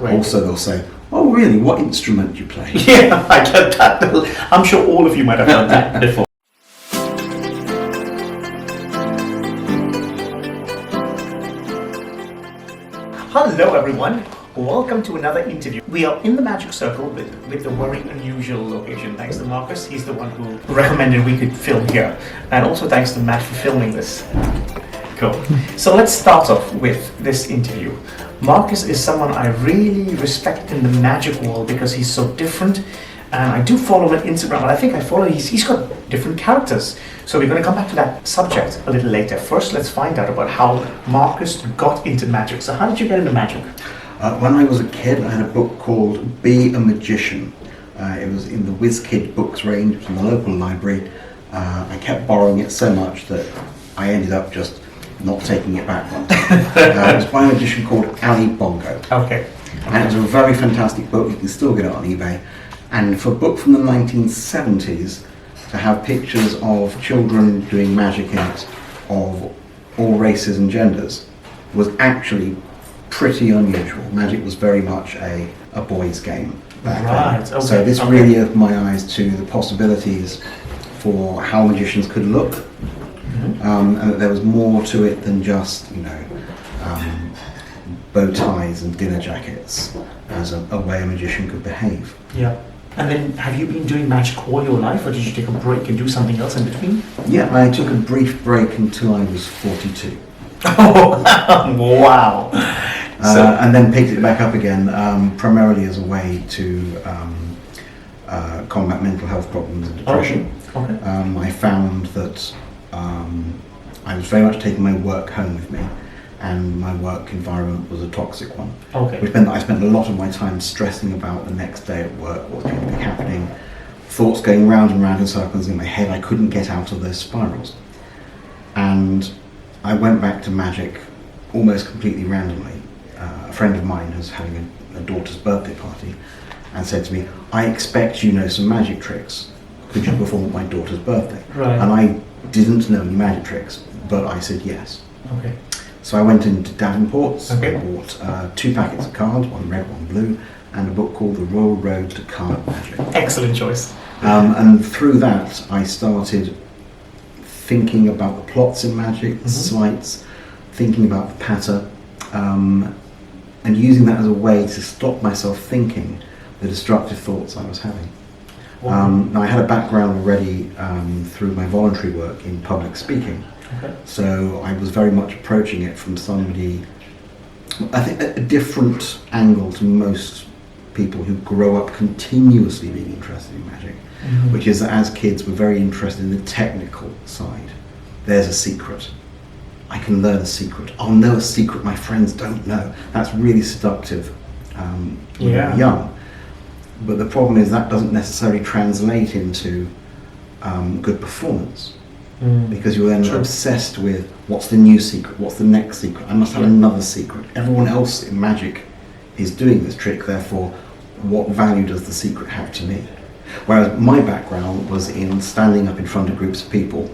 Right. Also, they'll say, "Oh, really? What instrument do you play?" Yeah, I get that. I'm sure all of you might have done that before. Hello everyone, welcome to another interview. We are in the Magic Circle with a very unusual location. Thanks to Marcus, he's the one who recommended we could film here. And also thanks to Matt for filming this. Cool. So let's start off with this interview. Marcus is someone I really respect in the magic world because he's so different. And I do follow him on Instagram, and I think I follow, he's got different characters. So we're going to come back to that subject a little later. First, let's find out about how Marcus got into magic. So how did you get into magic? When I was a kid, I had a book called Be a Magician. It was in the WizKid books range from the local library. I kept borrowing it so much that I ended up just not taking it back one time. It was by a magician called Ali Bongo. Okay. And it was a very fantastic book. You can still get it on eBay. And for a book from the 1970s, to have pictures of children doing magic in it of all races and genders was actually pretty unusual. Magic was very much a boys' game back then. Okay. So this really opened my eyes to the possibilities for how magicians could look, and that there was more to it than just, bow ties and dinner jackets as a way a magician could behave. Yeah. And then, have you been doing magic all your life, or did you take a break and do something else in between? Yeah, I took a brief break until I was 42. Oh, wow. And then picked it back up again, primarily as a way to combat mental health problems and depression. Okay. I found that I was very much taking my work home with me, and my work environment was a toxic one. Okay. Which meant that I spent a lot of my time stressing about the next day at work, what's going to be happening, thoughts going round and round in circles in my head. I couldn't get out of those spirals. And I went back to magic almost completely randomly. A friend of mine was having a daughter's birthday party and said to me, "I expect you know some magic tricks. Could you perform at my daughter's birthday?" Right. And I didn't know any magic tricks, but I said yes. Okay. So I went into Davenport's, Okay. I bought 2 packets of cards, one red, one blue, and a book called The Royal Road to Card Magic. Excellent choice. And through that, I started thinking about the plots in magic, the sleights, thinking about the patter, and using that as a way to stop myself thinking the destructive thoughts I was having. Now I had a background already through my voluntary work in public speaking. Okay. So I was very much approaching it from somebody, I think, a different angle to most people who grow up continuously being interested in magic, which is that as kids we're very interested in the technical side. There's a secret. I can learn a secret. I'll know a secret my friends don't know. That's really seductive when you're young. But the problem is that doesn't necessarily translate into good performance. Because you're then obsessed with what's the new secret, what's the next secret, I must have another secret. Everyone else in magic is doing this trick, therefore what value does the secret have to me? Whereas my background was in standing up in front of groups of people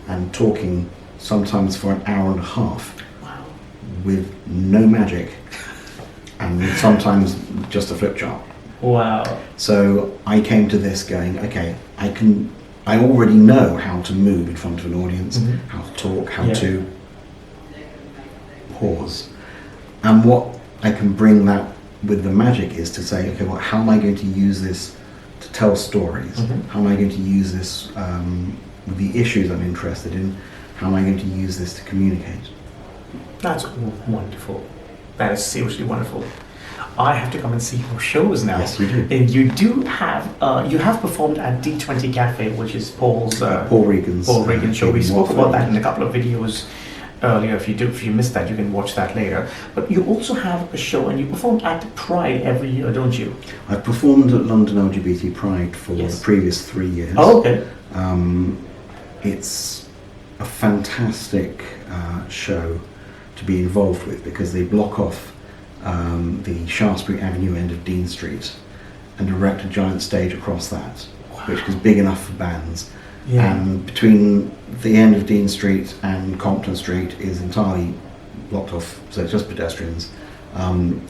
and talking sometimes for an hour and a half with no magic and sometimes just a flip chart. Wow. So I came to this going, okay, I already know how to move in front of an audience, how to talk, how to pause. And what I can bring that with the magic is to say, okay, well, how am I going to use this to tell stories? How am I going to use this with the issues I'm interested in? How am I going to use this to communicate? That's wonderful. That is seriously wonderful. I have to come and see your shows now. Yes, you do. And you do have, you have performed at D20 Cafe, which is Paul Regan's show. We spoke about that in a couple of videos earlier. If you missed that, you can watch that later. But you also have a show, and you perform at Pride every year, don't you? I've performed at London LGBT Pride for the previous 3 years. Oh, okay. It's a fantastic show to be involved with because they block off the Shaftesbury Avenue end of Dean Street and erect a giant stage across that, which is big enough for bands. And between the end of Dean Street and Compton Street is entirely blocked off, so it's just pedestrians.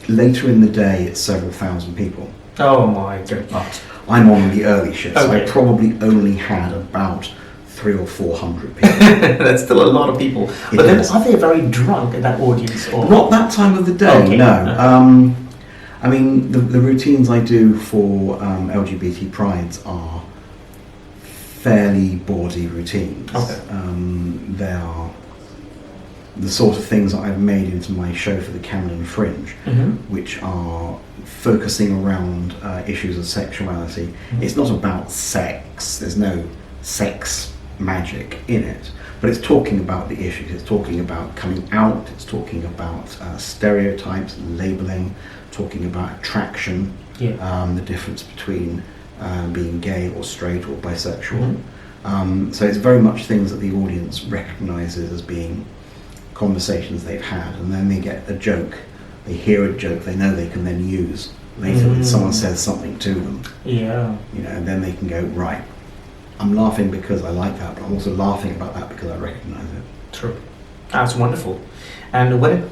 Later in the day, it's several thousand people. Oh my goodness. But I'm on the early shift, so I Okay. probably only had about 300 or 400 people. That's still a lot of people. It But then, is. are they very drunk in that audience? Or Not that time of the day, Okay. no. I mean, the routines I do for LGBT prides are fairly bawdy routines. Okay. They are the sort of things that I've made into my show for the Camden Fringe, Mhm. which are focusing around issues of sexuality. It's not about sex, there's no sex magic in it, but it's talking about the issues. It's talking about coming out, it's talking about stereotypes, labeling, talking about attraction, Yeah. the difference between being gay or straight or bisexual. Mhm. So it's very much things that the audience recognises as being conversations they've had, and then they get a joke, they hear a joke they know they can then use later when someone says something to them, Yeah. and then they can go, right, I'm laughing because I like that, but I'm also laughing about that because I recognise it. True. That's wonderful. And when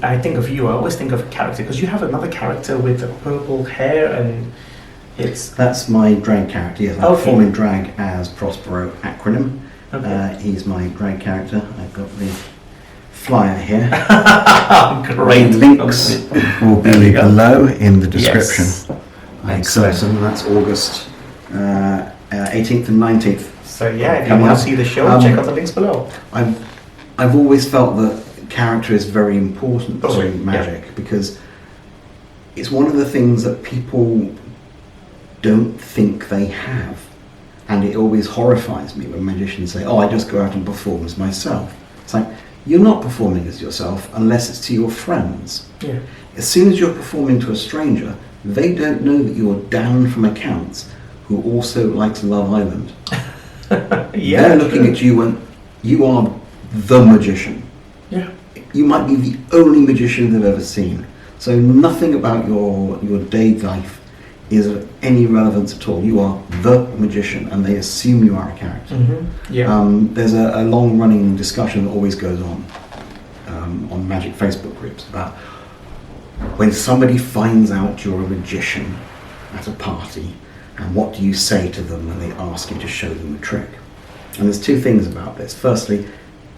I think of you, I always think of a character, because you have another character with the purple hair, and it's That's my drag character, yes. I Okay. perform in drag as Prospero Acronym. okay. He's my drag character. I've got the flyer here. Great. Links will There we be go. below in the description. Yes. I'm Excellent. certain that's August 18th and 19th. So yeah, if you Coming want up. to see the show, Um, check out the links below. I've always felt that character is very important Oh, to yeah. magic because it's one of the things that people don't think they have. And it always horrifies me when magicians say, oh, I just go out and perform as myself. It's like, you're not performing as yourself unless it's to your friends. Yeah. As soon as you're performing to a stranger, they don't know that you're Dan from accounts who also likes Love Island. Yeah. They're looking at you when you are the magician. Yeah. You might be the only magician they've ever seen. So nothing about your day life is of any relevance at all. You are the magician, and they assume you are a character. Mm-hmm. Yeah. There's a long-running discussion that always goes on Magic Facebook groups about when somebody finds out you're a magician at a party, and what do you say to them when they ask you to show them a trick? And there's two things about this. Firstly,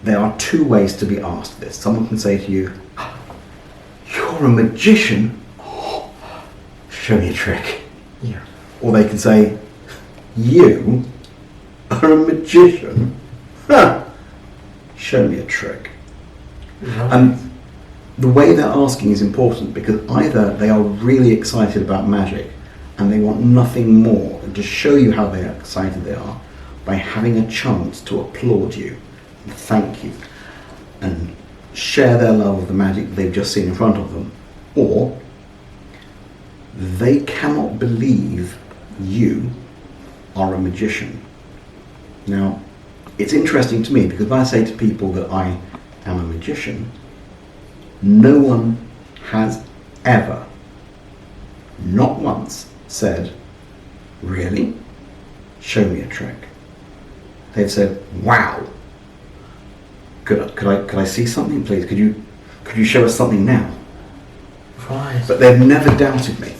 there are two ways to be asked this. Someone can say to you, "You're a magician? Show me a trick." Yeah. Or they can say, "You are a magician? Huh. Show me a trick." Right. And the way they're asking is important because either they are really excited about magic and they want nothing more than to show you how they are excited they are by having a chance to applaud you and thank you and share their love of the magic that they've just seen in front of them, or they cannot believe you are a magician. Now, it's interesting to me because when I say to people that I am a magician, no one has ever, not once, said, "Really? Show me a trick." They've said, "Wow. Could I see something, please? Could you show us something now?" Right. But they've never doubted me.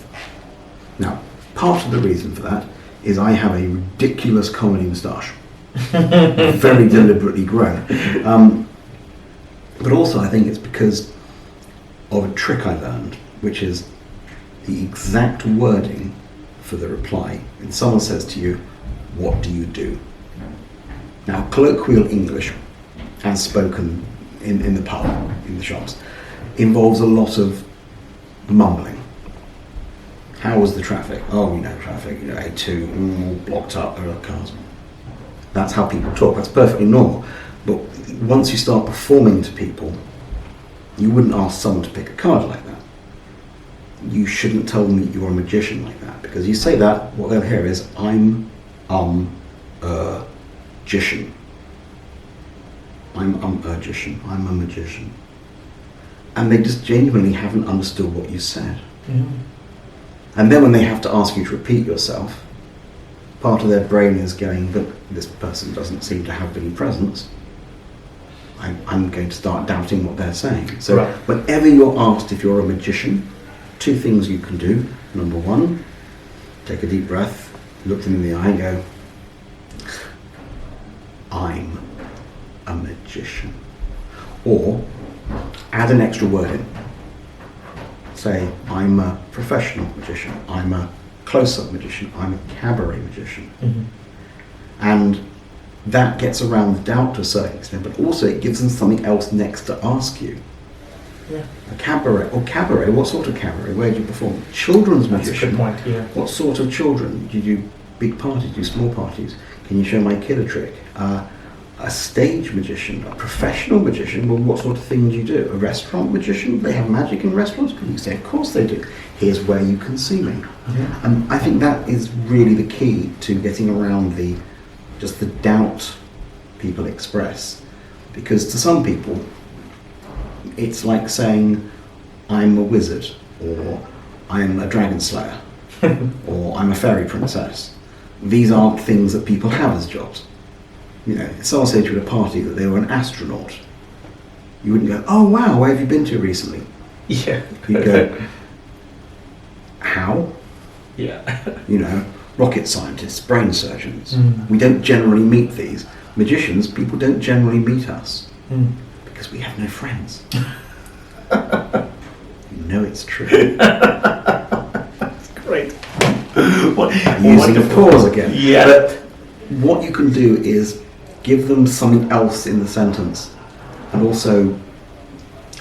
Now, part of the reason for that is I have a ridiculous comedy moustache, very deliberately grown. But also I think it's because of a trick I learned, which is the exact wording for the reply. When someone says to you, "What do you do?" Now, colloquial English, as spoken in the pub, in the shops, involves a lot of mumbling. How was the traffic? Oh, traffic, A2, all blocked up, there are cars. That's how people talk, that's perfectly normal. But once you start performing to people, you wouldn't ask someone to pick a card like that. You shouldn't tell them that you're a magician like that, because you say that, what they'll hear is, I'm a magician. I'm a magician. I'm a magician. And they just genuinely haven't understood what you said. Mm. And then when they have to ask you to repeat yourself, part of their brain is going, "But this person doesn't seem to have any presence. I'm going to start doubting what they're saying. So Right. whenever you're asked if you're a magician, 2 things you can do. Number 1, take a deep breath, look them in the eye and go, I'm a magician. Or add an extra word in. Say, I'm a professional magician, I'm a close-up magician, I'm a cabaret magician. Mm-hmm. And that gets around the doubt to a certain extent, but also it gives them something else next to ask you. Yeah. A cabaret, what sort of cabaret? Where do you perform? Children's That's a magician. good point, yeah. What sort of children? Do you do big parties? Do you do small parties? Can you show my kid a trick? A stage magician, a professional magician, well, what sort of thing do you do? A restaurant magician? They have magic in restaurants? Can you say, of course they do. Here's where you can see me. Yeah. And I think that is really the key to getting around the doubt people express. Because to some people, it's like saying, I'm a wizard, or I'm a dragon slayer, or I'm a fairy princess. These aren't things that people have as jobs. You know, if someone said to you at a party that they were an astronaut, you wouldn't go, oh wow, where have you been to recently? Yeah. You'd go, how? Yeah. You know, rocket scientists, brain surgeons. Mm. We don't generally meet these. Magicians, people don't generally meet us because we have no friends. You know it's true. That's great. Using a pause again. Yeah. But what you can do is give them something else in the sentence, and also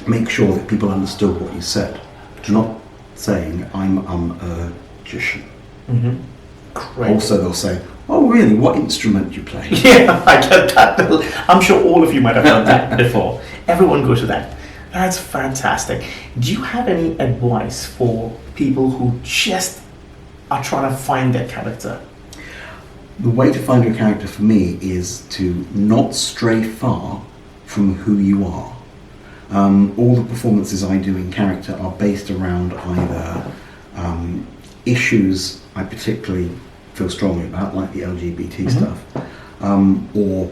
make sure that people understood what you said. You're not saying, I'm a magician. Mm-hmm. Great. Also, they'll say, oh really, what instrument do you play? Yeah, I get that. I'm sure all of you might have done that before. Everyone goes to that. That's fantastic. Do you have any advice for people who just are trying to find their character? The way to find your character for me is to not stray far from who you are. All the performances I do in character are based around either issues I particularly feel strongly about, like the LGBT stuff, or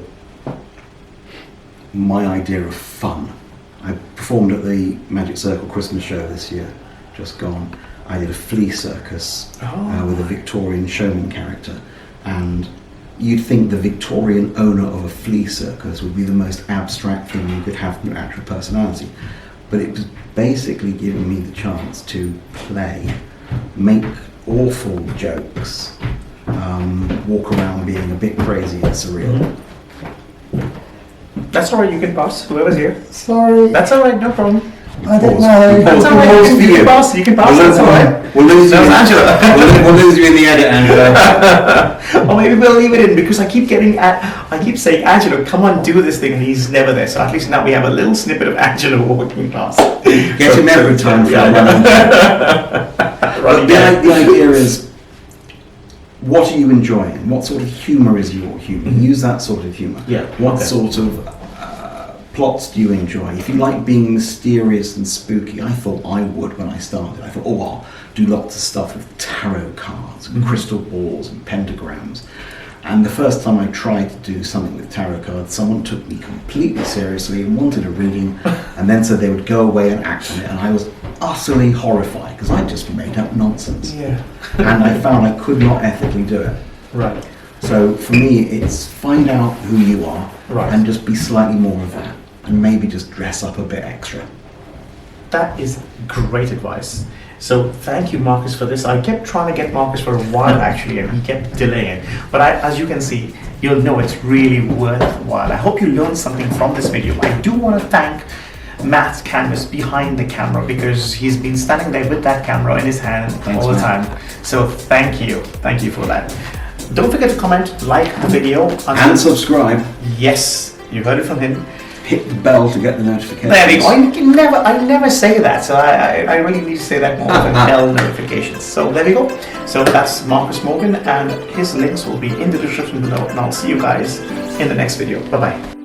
my idea of fun. I performed at the Magic Circle Christmas show this year, just gone. I did a flea circus with a Victorian showman character, and you'd think the Victorian owner of a flea circus would be the most abstract thing you could have from your actual personality, but it was basically giving me the chance to play, make awful jokes, walk around being a bit crazy and surreal. That's alright, you can pass, whoever's here. Sorry, That's alright, no problem. I don't know. That's alright, you can pass, that's alright. We'll lose you. That was Angela. We'll lose you in the edit, Angela. Or maybe we'll leave it in because I keep saying, Angelo, come on, do this thing, and he's never there. So at least now we have a little snippet of Angelo walking past. Get him every time. But the idea is, what are you enjoying? What sort of humour is your humour? Use that sort of humour. Yeah, What okay. sort of plots do you enjoy? If you like being mysterious and spooky, I thought I would when I started. I thought, oh, I'll do lots of stuff with tarot cards and crystal balls and pentagrams. And the first time I tried to do something with tarot cards, someone took me completely seriously and wanted a reading, and then said they would go away and act on it, and I was utterly horrified because I just made up nonsense. Yeah. And I found I could not ethically do it. Right. So for me, it's find out who you are Right. and just be slightly more of that, and maybe just dress up a bit extra. That is great advice. So thank you, Marcus, for this. I kept trying to get Marcus for a while, actually, and he kept delaying. But as you can see, you'll know it's really worthwhile. I hope you learned something from this video. I do want to thank Matt Canvas behind the camera because he's been standing there with that camera in his hand Thanks, all the Matt. time. So thank you for that. Don't forget to comment, like the video. And subscribe. Yes, you heard it from him. Hit the bell to get the notifications. There we go. I never say that, so I really need to say that more often. Bell notifications. So there we go. So that's Marcus Morgan, and his links will be in the description below, and I'll see you guys in the next video. Bye bye.